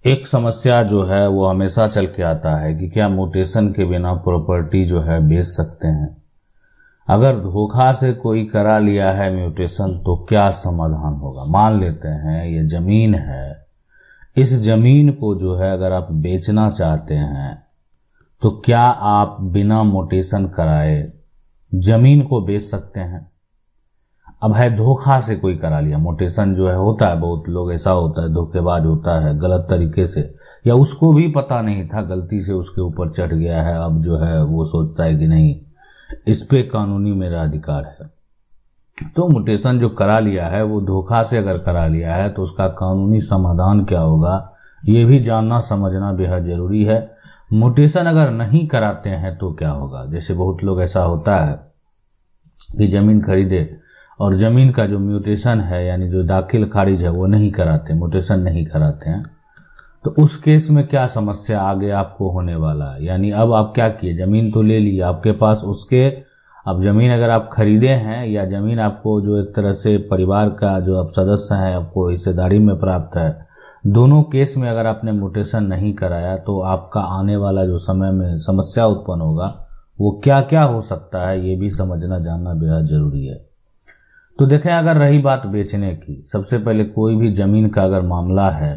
एक समस्या जो है वो हमेशा चल के आता है कि क्या म्यूटेशन के बिना प्रॉपर्टी जो है बेच सकते हैं। अगर धोखा से कोई करा लिया है म्यूटेशन तो क्या समाधान होगा। मान लेते हैं ये जमीन है, इस जमीन को जो है अगर आप बेचना चाहते हैं तो क्या आप बिना म्यूटेशन कराए जमीन को बेच सकते हैं। अब है धोखा से कोई करा लिया, म्यूटेशन जो है होता है, बहुत लोग ऐसा होता है धोखेबाज होता है गलत तरीके से, या उसको भी पता नहीं था गलती से उसके ऊपर चढ़ गया है, अब जो है वो सोचता है कि नहीं इस पे कानूनी मेरा अधिकार है। तो म्यूटेशन जो करा लिया है वो धोखा से अगर करा लिया है तो उसका कानूनी समाधान क्या होगा ये भी जानना समझना बेहद जरूरी है। म्यूटेशन अगर नहीं कराते हैं तो क्या होगा। जैसे बहुत लोग ऐसा होता है कि जमीन खरीदे और जमीन का जो म्यूटेशन है यानी जो दाखिल खारिज है वो नहीं कराते, म्यूटेशन नहीं कराते हैं, तो उस केस में क्या समस्या आगे आपको होने वाला है। यानी अब आप क्या किए, जमीन तो ले ली आपके पास, उसके अब जमीन अगर आप खरीदे हैं या जमीन आपको जो एक तरह से परिवार का जो आप सदस्य हैं आपको हिस्सेदारी में प्राप्त है, दोनों केस में अगर आपने म्यूटेशन नहीं कराया तो आपका आने वाला जो समय में समस्या उत्पन्न होगा वो क्या क्या हो सकता है ये भी समझना जानना बेहद जरूरी है। तो देखें, अगर रही बात बेचने की, सबसे पहले कोई भी जमीन का अगर मामला है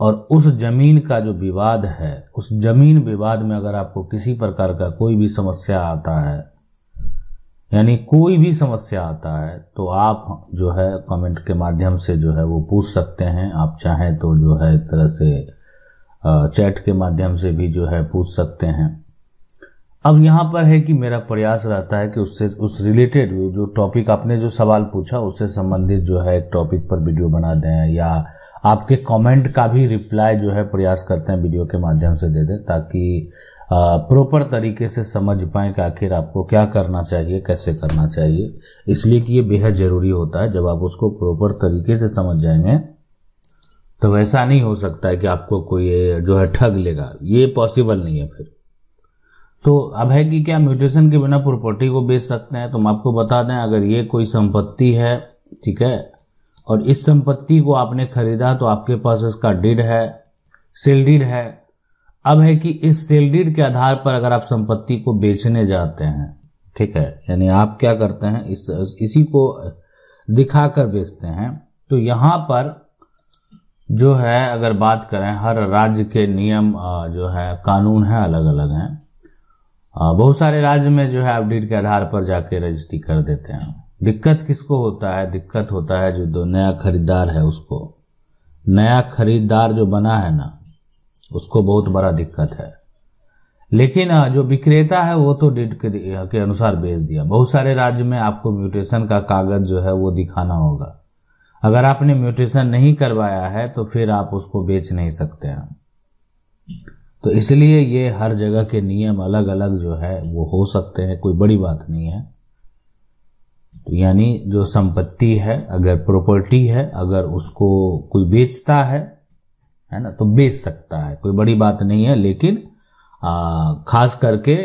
और उस जमीन का जो विवाद है, उस जमीन विवाद में अगर आपको किसी प्रकार का कोई भी समस्या आता है, यानी कोई भी समस्या आता है, तो आप जो है कमेंट के माध्यम से जो है वो पूछ सकते हैं। आप चाहें तो जो है एक तरह से चैट के माध्यम से भी जो है पूछ सकते हैं। अब यहाँ पर है कि मेरा प्रयास रहता है कि उससे उस रिलेटेड जो टॉपिक आपने जो सवाल पूछा उससे संबंधित जो है एक टॉपिक पर वीडियो बना दें, या आपके कमेंट का भी रिप्लाई जो है प्रयास करते हैं वीडियो के माध्यम से दे दें, ताकि प्रॉपर तरीके से समझ पाएं कि आखिर आपको क्या करना चाहिए, कैसे करना चाहिए। इसलिए कि ये बेहद जरूरी होता है। जब आप उसको प्रॉपर तरीके से समझ जाएंगे तो वैसा नहीं हो सकता है कि आपको कोई जो है ठग लेगा, ये पॉसिबल नहीं है फिर। तो अब है कि क्या म्यूटेशन के बिना प्रॉपर्टी को बेच सकते हैं। तो हम आपको बता दें, अगर ये कोई संपत्ति है, ठीक है, और इस संपत्ति को आपने खरीदा तो आपके पास इसका डीड है, सेल डीड है। अब है कि इस सेल डीड के आधार पर अगर आप संपत्ति को बेचने जाते हैं, ठीक है, यानी आप क्या करते हैं इसी को दिखाकर बेचते हैं। तो यहाँ पर जो है अगर बात करें, हर राज्य के नियम जो है कानून है अलग अलग हैं। बहुत सारे राज्य में जो है आप डीड के आधार पर जाके रजिस्ट्री कर देते हैं। दिक्कत किसको होता है, दिक्कत होता है जो नया खरीदार है उसको, नया खरीदार जो बना है ना उसको बहुत बड़ा दिक्कत है। लेकिन जो विक्रेता है वो तो डीड के अनुसार बेच दिया। बहुत सारे राज्य में आपको म्यूटेशन का कागज जो है वो दिखाना होगा। अगर आपने म्यूटेशन नहीं करवाया है तो फिर आप उसको बेच नहीं सकते हैं। तो इसलिए ये हर जगह के नियम अलग अलग जो है वो हो सकते हैं, कोई बड़ी बात नहीं है। तो यानी जो संपत्ति है, अगर प्रॉपर्टी है, अगर उसको कोई बेचता है ना, तो बेच सकता है, कोई बड़ी बात नहीं है। लेकिन खास करके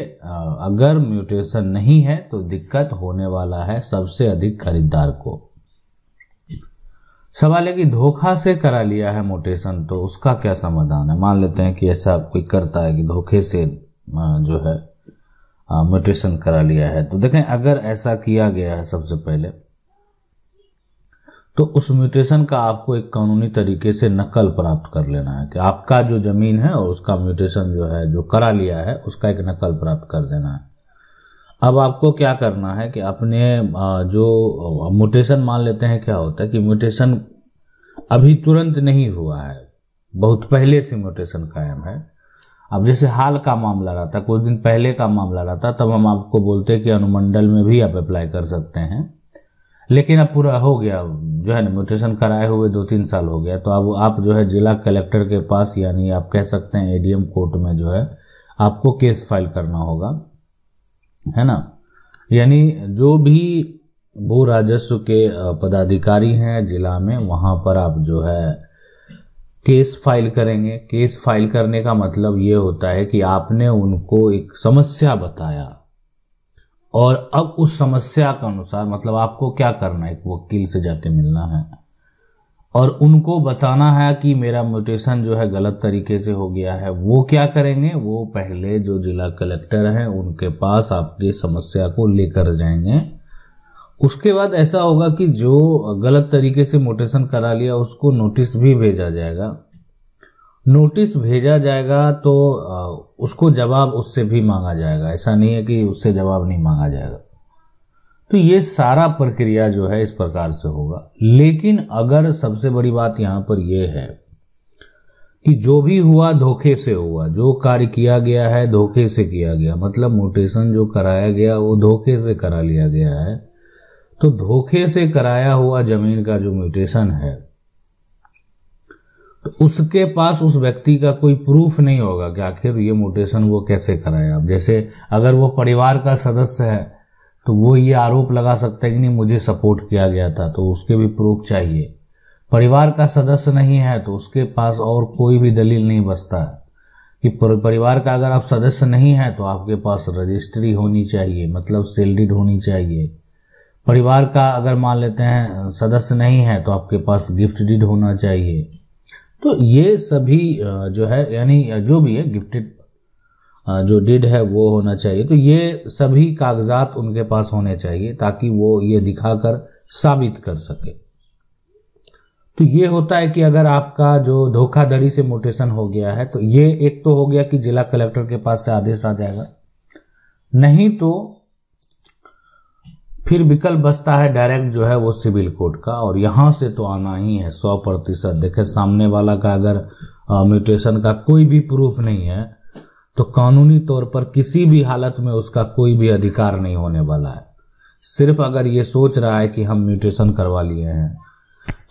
अगर म्यूटेशन नहीं है तो दिक्कत होने वाला है सबसे अधिक खरीदार को। सवाल है कि धोखा से करा लिया है म्यूटेशन तो उसका क्या समाधान है। मान लेते हैं कि ऐसा कोई करता है कि धोखे से जो है म्यूटेशन करा लिया है। तो देखें, अगर ऐसा किया गया है सबसे पहले तो उस म्यूटेशन का आपको एक कानूनी तरीके से नकल प्राप्त कर लेना है कि आपका जो जमीन है और उसका म्यूटेशन जो है जो करा लिया है उसका एक नकल प्राप्त कर देना है। अब आपको क्या करना है कि अपने जो म्यूटेशन, मान लेते हैं क्या होता है कि म्यूटेशन अभी तुरंत नहीं हुआ है, बहुत पहले से म्यूटेशन कायम है। अब जैसे हाल का मामला रहता, कुछ दिन पहले का मामला रहता, तब हम आपको बोलते हैं कि अनुमंडल में भी आप अप्लाई कर सकते हैं। लेकिन अब पूरा हो गया जो है ना, म्यूटेशन कराए हुए 2-3 साल हो गया, तो अब आप जो है जिला कलेक्टर के पास, यानी आप कह सकते हैं एडीएम कोर्ट में जो है आपको केस फाइल करना होगा, है ना। यानी जो भी भू राजस्व के पदाधिकारी हैं जिला में, वहां पर आप जो है केस फाइल करेंगे। केस फाइल करने का मतलब ये होता है कि आपने उनको एक समस्या बताया और अब उस समस्या के अनुसार, मतलब आपको क्या करना है, एक वकील से जाके मिलना है और उनको बताना है कि मेरा म्यूटेशन जो है गलत तरीके से हो गया है। वो क्या करेंगे, वो पहले जो जिला कलेक्टर हैं उनके पास आपकी समस्या को लेकर जाएंगे। उसके बाद ऐसा होगा कि जो गलत तरीके से म्यूटेशन करा लिया उसको नोटिस भी भेजा जाएगा। नोटिस भेजा जाएगा तो उसको जवाब उससे भी मांगा जाएगा। ऐसा नहीं है कि उससे जवाब नहीं मांगा जाएगा। तो ये सारा प्रक्रिया जो है इस प्रकार से होगा। लेकिन अगर सबसे बड़ी बात यहाँ पर यह है कि जो भी हुआ धोखे से हुआ, जो कार्य किया गया है धोखे से किया गया, मतलब म्यूटेशन जो कराया गया वो धोखे से करा लिया गया है। तो धोखे से कराया हुआ जमीन का जो म्यूटेशन है तो उसके पास उस व्यक्ति का कोई प्रूफ नहीं होगा कि आखिर ये म्यूटेशन वो कैसे कराया। अब जैसे अगर वो परिवार का सदस्य है तो वो ये आरोप लगा सकता है कि नहीं मुझे सपोर्ट किया गया था, तो उसके भी प्रूफ चाहिए। परिवार का सदस्य नहीं है तो उसके पास और कोई भी दलील नहीं बचता है कि परिवार का अगर आप सदस्य नहीं है तो आपके पास रजिस्ट्री होनी चाहिए, मतलब सेल डीड होनी चाहिए। परिवार का अगर मान लेते हैं सदस्य नहीं है तो आपके पास गिफ्ट डीड होना चाहिए। तो ये सभी जो है यानी जो भी है गिफ्टेड जो डीड है वो होना चाहिए। तो ये सभी कागजात उनके पास होने चाहिए ताकि वो ये दिखाकर साबित कर सके। तो ये होता है कि अगर आपका जो धोखाधड़ी से म्यूटेशन हो गया है तो ये एक तो हो गया कि जिला कलेक्टर के पास से आदेश आ जाएगा, नहीं तो फिर विकल्प बचता है डायरेक्ट जो है वो सिविल कोर्ट का। और यहां से तो आना ही है 100%। देखे सामने वाला का अगर म्यूटेशन का कोई भी प्रूफ नहीं है तो कानूनी तौर पर किसी भी हालत में उसका कोई भी अधिकार नहीं होने वाला है। सिर्फ अगर ये सोच रहा है कि हम म्यूटेशन करवा लिए हैं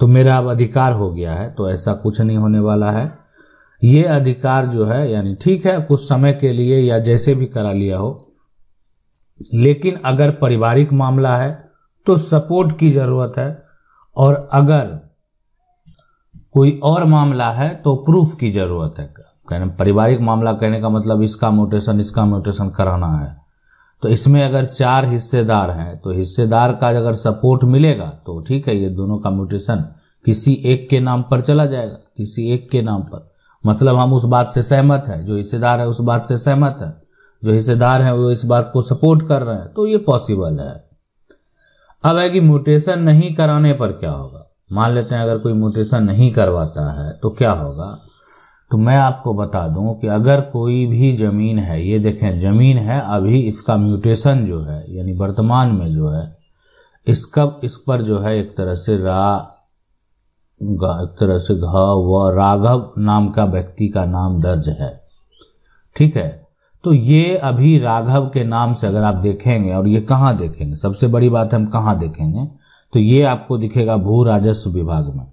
तो मेरा अब अधिकार हो गया है, तो ऐसा कुछ नहीं होने वाला है। ये अधिकार जो है यानी ठीक है कुछ समय के लिए या जैसे भी करा लिया हो, लेकिन अगर पारिवारिक मामला है तो सपोर्ट की जरूरत है, और अगर कोई और मामला है तो प्रूफ की जरूरत है। कहने पारिवारिक मामला कहने का मतलब इसका म्यूटेशन कराना है। तो इसमें अगर 4 हिस्सेदार हैं तो हिस्सेदार का अगर सपोर्ट मिलेगा तो ठीक है, ये दोनों का म्यूटेशन किसी एक के नाम पर चला जाएगा, किसी एक के नाम पर। मतलब हम उस बात से सहमत हैं, जो हिस्सेदार है उस बात से सहमत है, जो हिस्सेदार हैं वो इस बात को सपोर्ट कर रहे हैं, तो ये पॉसिबल है। अब है कि म्यूटेशन नहीं कराने पर क्या होगा। मान लेते हैं अगर कोई म्यूटेशन नहीं करवाता है तो क्या होगा। तो मैं आपको बता दूं कि अगर कोई भी जमीन है, ये देखें जमीन है अभी, इसका म्यूटेशन जो है यानी वर्तमान में जो है इस पर जो है एक तरह से राघव नाम का व्यक्ति का नाम दर्ज है, ठीक है। तो ये अभी राघव के नाम से अगर आप देखेंगे, और ये कहाँ देखेंगे, सबसे बड़ी बात है हम कहाँ देखेंगे, तो ये आपको दिखेगा भू राजस्व विभाग में,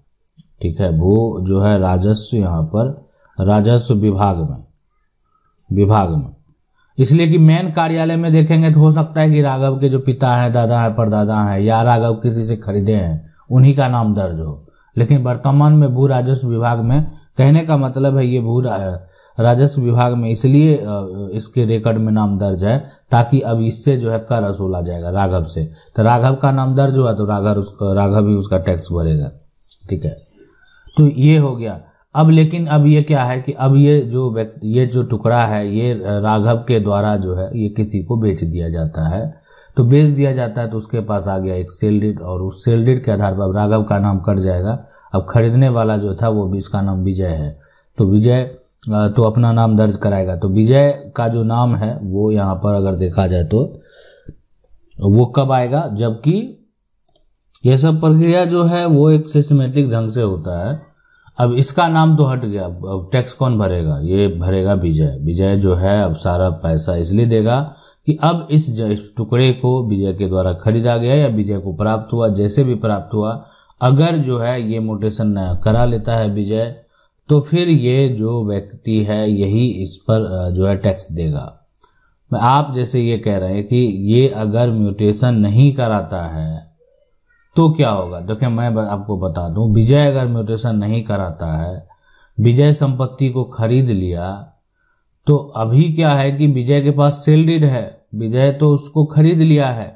ठीक है। भू जो है राजस्व, यहाँ पर राजस्व विभाग में इसलिए कि मेन कार्यालय में देखेंगे तो हो सकता है कि राघव के जो पिता हैं, दादा हैं, परदादा हैं, या राघव किसी से खरीदे हैं उन्हीं का नाम दर्ज हो। लेकिन वर्तमान में भू राजस्व विभाग में, कहने का मतलब है ये भू राजस्व विभाग में इसलिए इसके रिकॉर्ड में नाम दर्ज है ताकि अब इससे जो है कर वसूला जाएगा राघव से। तो राघव का नाम दर्ज हुआ तो राघव ही उसका टैक्स भरेगा, ठीक है। तो ये हो गया। अब लेकिन अब ये क्या है कि अब ये जो टुकड़ा है ये राघव के द्वारा जो है ये किसी को बेच दिया जाता है। तो बेच दिया जाता है तो उसके पास आ गया एक सेल डीड, और उस सेल डीड के आधार पर अब राघव का नाम कट जाएगा। अब खरीदने वाला जो था वो भी, इसका नाम विजय है, तो विजय तो अपना नाम दर्ज कराएगा। तो विजय का जो नाम है वो यहाँ पर अगर देखा जाए तो वो कब आएगा, जबकि यह सब प्रक्रिया जो है वो एक सिस्टमेटिक ढंग से होता है। अब इसका नाम तो हट गया, अब टैक्स कौन भरेगा, ये भरेगा विजय। विजय जो है अब सारा पैसा इसलिए देगा कि अब इस टुकड़े को विजय के द्वारा खरीदा गया या विजय को प्राप्त हुआ, जैसे भी प्राप्त हुआ, अगर जो है ये म्यूटेशन करा लेता है विजय तो फिर ये जो व्यक्ति है यही इस पर जो है टैक्स देगा। आप जैसे ये कह रहे हैं कि ये अगर म्यूटेशन नहीं कराता है तो क्या होगा। देखिए मैं आपको बता दूं, विजय अगर म्यूटेशन नहीं कराता है, विजय संपत्ति को खरीद लिया, तो अभी क्या है कि विजय के पास सेल डीड है, विजय तो उसको खरीद लिया है,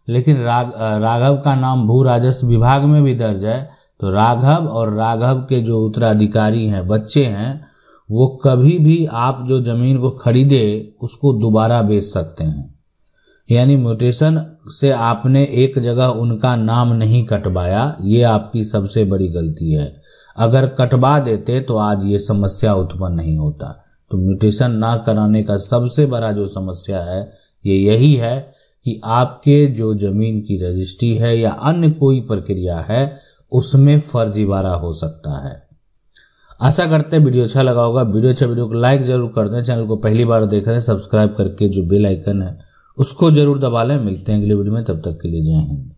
लेकिन राघव का नाम भू राजस्व विभाग में भी दर्ज है। तो राघव और राघव के जो उत्तराधिकारी हैं, बच्चे हैं, वो कभी भी आप जो जमीन को खरीदे उसको दोबारा बेच सकते हैं। यानी म्यूटेशन से आपने एक जगह उनका नाम नहीं कटवाया, ये आपकी सबसे बड़ी गलती है। अगर कटवा देते तो आज ये समस्या उत्पन्न नहीं होता। तो म्यूटेशन ना कराने का सबसे बड़ा जो समस्या है ये यही है कि आपके जो जमीन की रजिस्ट्री है या अन्य कोई प्रक्रिया है उसमें फर्जीवाड़ा हो सकता है। आशा करते हैं वीडियो अच्छा लगा होगा। वीडियो को लाइक जरूर कर दें। चैनल को पहली बार देख रहे हैं सब्सक्राइब करके जो बेल आइकन है उसको जरूर दबा लें। मिलते हैं अगले वीडियो में, तब तक के लिए जय हिंद।